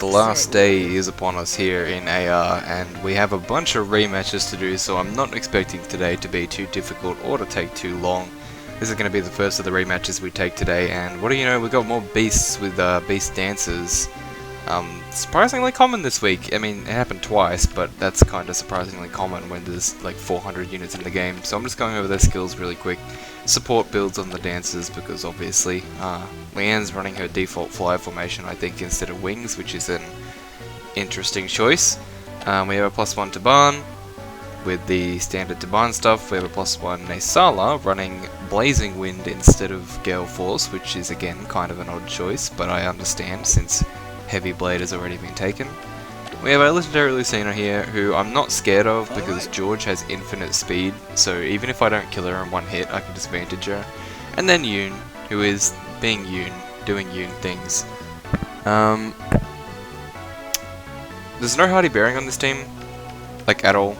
the last day is upon us here in AR, and we have a bunch of rematches to do, so I'm not expecting today to be too difficult or to take too long. This is going to be the first of the rematches we take today, and what do you know, we got more beasts with beast dancers. Surprisingly common this week. I mean, it happened twice, but that's kind of surprisingly common when there's like 400 units in the game. So I'm just going over their skills really quick. Support builds on the dancers because obviously Leanne's running her default fly formation, I think, instead of wings, which is an interesting choice. We have a +1 Taban with the standard Taban stuff. We have a +1 Naesala running Blazing Wind instead of Gale Force, which is again kind of an odd choice, but I understand since Heavy Blade has already been taken. We have a legendary Lucina here, who I'm not scared of because George has infinite speed, so even if I don't kill her in one hit, I can disadvantage her. And then Yoon, who is being Yoon, doing Yoon things. There's no Hardy Bearing on this team, like at all,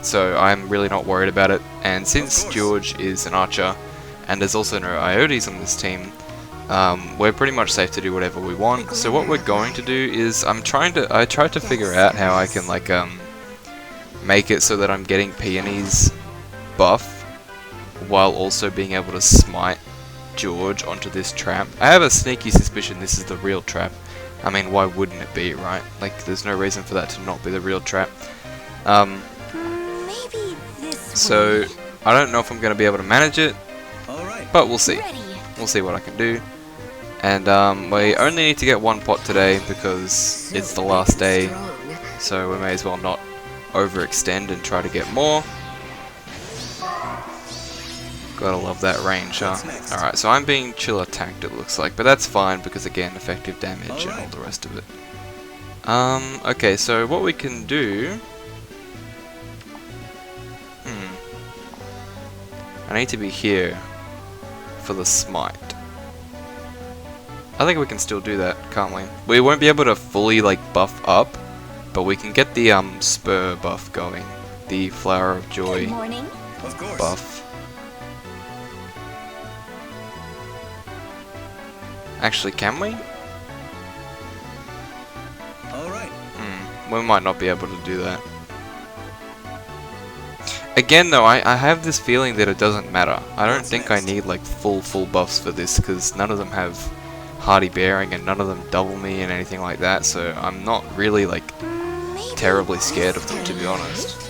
so I'm really not worried about it. And since George is an archer, and there's also no Iotes on this team, we're pretty much safe to do whatever we want. So what we're going to do is I tried to figure out how I can like make it so that I'm getting Peony's buff while also being able to smite George onto this trap. I have a sneaky suspicion this is the real trap. I mean, why wouldn't it be, right? Like, there's no reason for that to not be the real trap. So I don't know if I'm going to be able to manage it, but we'll see. We'll see what I can do. And we only need to get one pot today because it's the last day, so we may as well not overextend and try to get more. Gotta love that range, huh? Alright, so I'm being chill attacked, it looks like, but that's fine because again, effective damage and all the rest of it. Okay, so what we can do... I need to be here for the smite. I think we can still do that, can't we? We won't be able to fully like buff up, but we can get the spur buff going. The Flower of Joy buff. Actually, can we? Alright. We might not be able to do that. Again though, I have this feeling that it doesn't matter. I don't think I need like full buffs for this because none of them have Hardy Bearing and none of them double me and anything like that, so I'm not really like terribly scared of them, to be honest.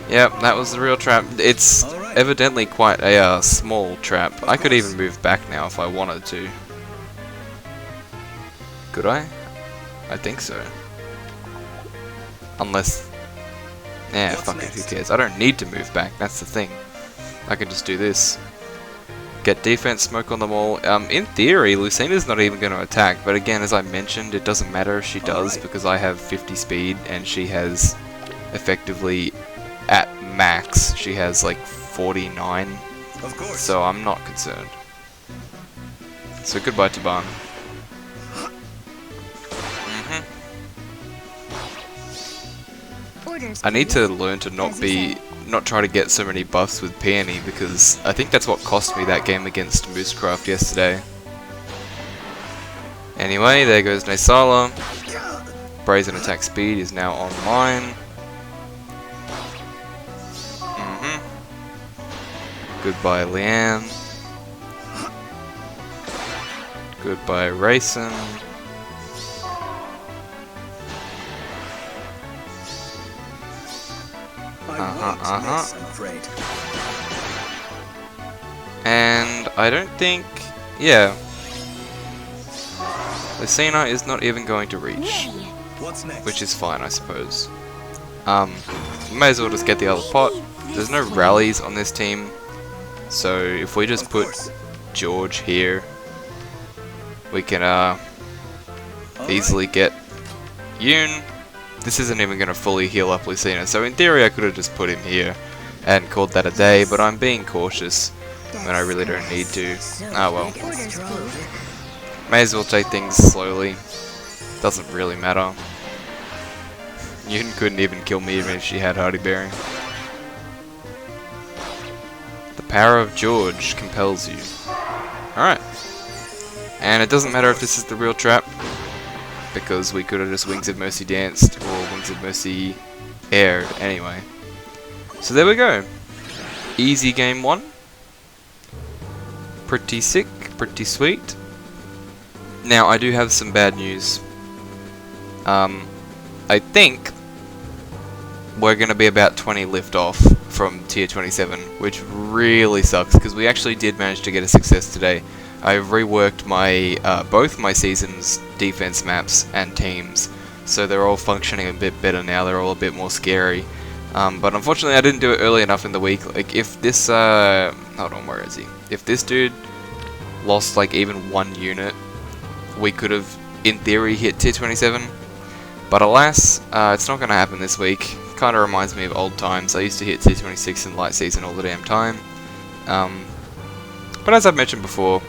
Yep, that was the real trap. It's evidently quite a small trap. I could even move back now if I wanted to. Could I? I think so. Unless... yeah, fuck it, who cares? I don't need to move back, that's the thing. I can just do this. Get defense, smoke on them all. In theory, Lucina's not even going to attack, but again, as I mentioned, it doesn't matter if she does because I have 50 speed and she has effectively, at max, she has like 49. So I'm not concerned. So goodbye, Taban. I need to learn to not try to get so many buffs with Peony because I think that's what cost me that game against Moosecraft yesterday. Anyway, there goes Naesala. Brazen attack speed is now online. Goodbye Leanne. Goodbye Rayson. And I don't think... yeah. Lucina is not even going to reach. Which is fine, I suppose. May as well just get the other pot. There's no rallies on this team. So if we just put George here, we can easily get Yoon. This isn't even going to fully heal up Lucina, so in theory I could have just put him here and called that a day, but I'm being cautious when I really don't need to. Ah well. May as well take things slowly. Doesn't really matter. Yoon couldn't even kill me even if she had Hardy Bearing. The power of George compels you. Alright. And it doesn't matter if this is the real trap, because we could have just Wings of Mercy danced, or Wings of Mercy aired anyway. So there we go. Easy game 1. Pretty sick, pretty sweet. Now I do have some bad news. I think we're going to be about 20 lift off from tier 27, which really sucks because we actually did manage to get a success today. I've reworked my both my season's defense maps and teams, so they're all functioning a bit better now. They're all a bit more scary. But unfortunately, I didn't do it early enough in the week. Like if this hold on, where is he? If this dude lost like even 1 unit, we could have, in theory, hit tier 27. But alas, it's not going to happen this week. Kind of reminds me of old times. I used to hit tier 26 in light season all the damn time. But as I've mentioned before,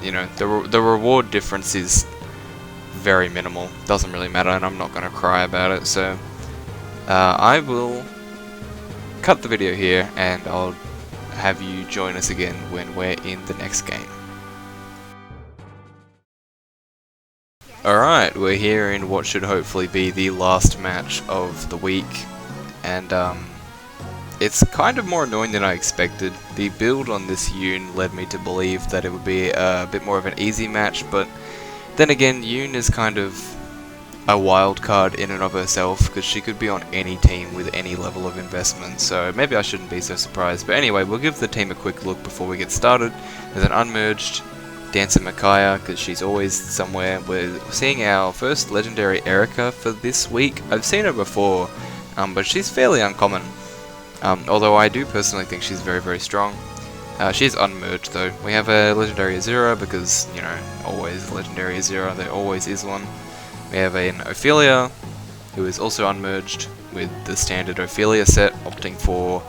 you know, the reward difference is very minimal. Doesn't really matter, and I'm not going to cry about it. So I will cut the video here, and I'll have you join us again when we're in the next game. Alright, we're here in what should hopefully be the last match of the week, and it's kind of more annoying than I expected. The build on this Yoon led me to believe that it would be a bit more of an easy match, but then again, Yoon is kind of a wild card in and of herself, because she could be on any team with any level of investment, so maybe I shouldn't be so surprised. But anyway, we'll give the team a quick look before we get started. There's an unmerged Dancer Micaiah, because she's always somewhere. We're seeing our first legendary Erica for this week. I've seen her before, but she's fairly uncommon, although I do personally think she's very, very strong. She's unmerged though. We have a legendary Azura, because, you know, always legendary Azura, there always is one. We have an Ophelia, who is also unmerged, with the standard Ophelia set, opting for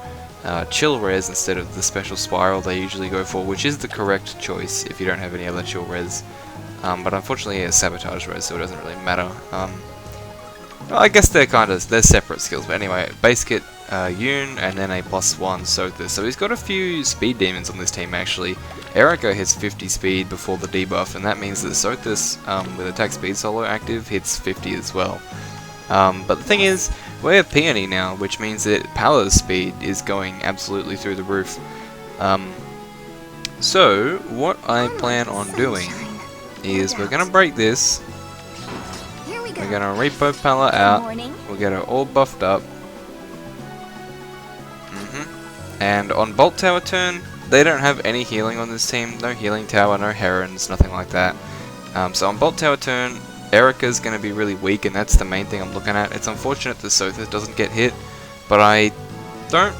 chill res instead of the special spiral they usually go for, which is the correct choice if you don't have any other chill res. But unfortunately it's sabotage res, so it doesn't really matter. Well, I guess they're separate skills, but anyway, base kit Yoon, and then a +1 Sothis. So he's got a few speed demons on this team actually. Erica hits 50 speed before the debuff, and that means that Sothis, with attack speed solo active, hits 50 as well. But the thing is, we have Peony now, which means that Palla's speed is going absolutely through the roof. So, what I plan on doing is we're going to break this. We're going to repo Palla out. We'll get her all buffed up. And on Bolt Tower turn, they don't have any healing on this team. No healing tower, no herons, nothing like that. So on Bolt Tower turn, Erica's going to be really weak, and that's the main thing I'm looking at. It's unfortunate that Sothis doesn't get hit, but I don't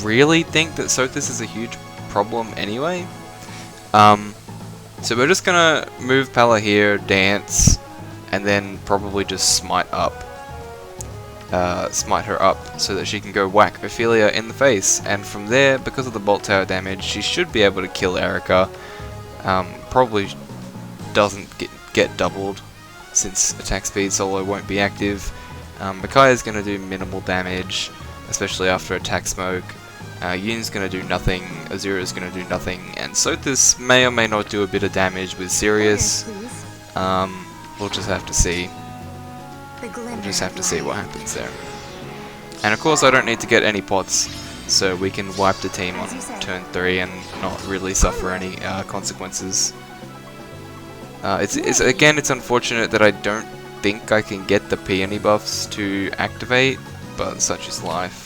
really think that Sothis is a huge problem anyway. So we're just going to move Palla here, dance, and then probably just smite her up so that she can go whack Ophelia in the face, and from there, because of the Bolt Tower damage, she should be able to kill Erica. Probably doesn't get doubled since attack speed solo won't be active. Micaiah's going to do minimal damage, especially after attack smoke. Yoon's going to do nothing, Azura's going to do nothing, and Sothis may or may not do a bit of damage with Sirius. We'll just have to see. We'll just have to see what happens there. And of course I don't need to get any pots, so we can wipe the team on turn 3 and not really suffer any consequences. It's unfortunate that I don't think I can get the peony buffs to activate, but such is life.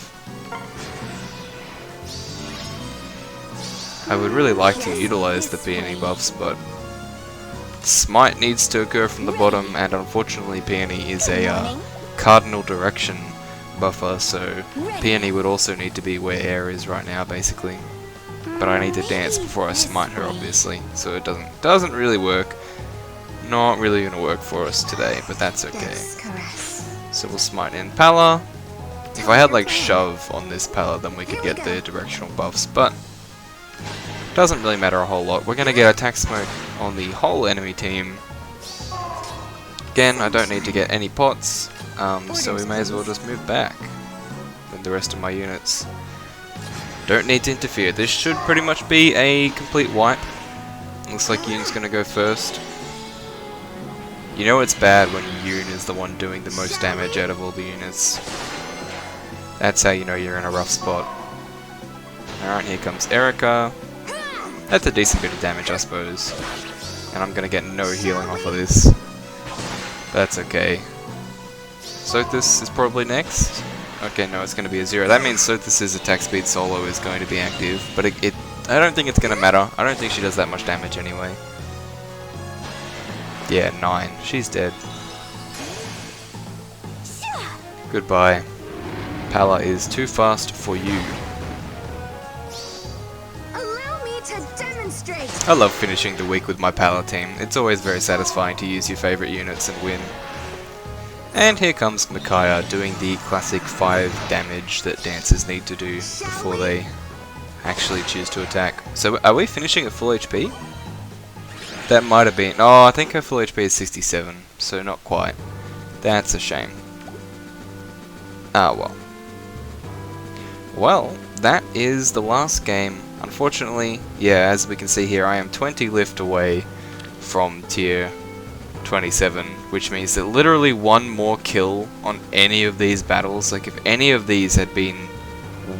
I would really like to utilize the peony buffs, but Smite needs to occur from the bottom, and unfortunately Peony is a cardinal direction buffer, so Peony would also need to be where air is right now, basically. But I need to dance before I smite her, obviously, so it doesn't really work. Not really going to work for us today, but that's okay. So we'll smite in Palla. If I had like shove on this Palla, then we could get the directional buffs, but doesn't really matter a whole lot. We're going to get attack smoke on the whole enemy team. Again, I don't need to get any pots, so we may as well just move back with the rest of my units. Don't need to interfere. This should pretty much be a complete wipe. Looks like Yoon's gonna go first. You know it's bad when Yoon is the one doing the most damage out of all the units. That's how you know you're in a rough spot. Alright, here comes Erica. That's a decent bit of damage, I suppose. And I'm gonna get no healing off of this. But that's okay. Sothis is probably next. Okay, no, it's gonna be a 0. That means Sothis' attack speed solo is going to be active. But I don't think it's gonna matter. I don't think she does that much damage anyway. Yeah, 9. She's dead. Goodbye. Palla is too fast for you. Allow me to demonstrate. I love finishing the week with my Palla team. It's always very satisfying to use your favorite units and win. And here comes Micaiah doing the classic 5 damage that dancers need to do before they actually choose to attack. So are we finishing at full HP? That might have been... Oh, I think her full HP is 67, so not quite. That's a shame. Ah, well. Well, that is the last game. Unfortunately, yeah, as we can see here, I am 20 lift away from tier 27, which means that literally one more kill on any of these battles, like if any of these had been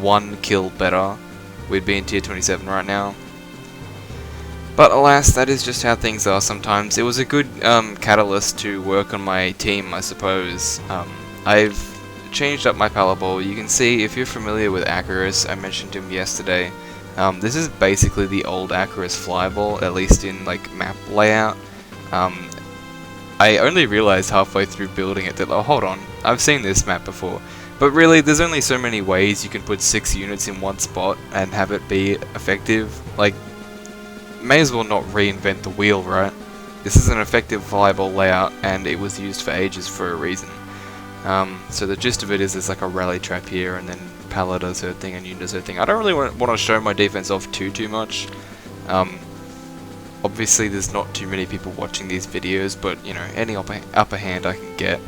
one kill better, we'd be in tier 27 right now. But alas, that is just how things are sometimes. It was a good catalyst to work on my team, I suppose. I've changed up my Palla ball. You can see, if you're familiar with Acarus, I mentioned him yesterday, this is basically the old Acarus flyball, at least in like map layout. I only realized halfway through building it that, oh, hold on, I've seen this map before. But really, there's only so many ways you can put 6 units in one spot and have it be effective. Like, may as well not reinvent the wheel, right? This is an effective flyball layout, and it was used for ages for a reason. So the gist of it is there's like a rally trap here, and then Palla does her thing and Yoon does her thing. I don't really want to show my defense off too much. Obviously there's not too many people watching these videos, but you know, any upper hand I can get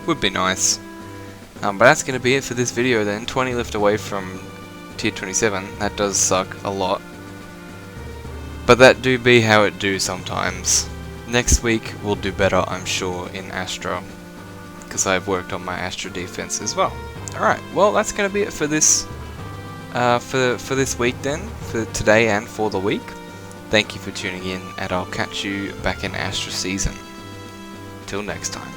would be nice. But that's going to be it for this video then. 20 left away from tier 27. That does suck a lot. But that do be how it do sometimes. Next week we'll do better, I'm sure, in Astra, because I've worked on my Astra defense as well. Alright, well that's going to be it for this for this week then, for today and for the week. Thank you for tuning in, and I'll catch you back in Astra season. Till next time.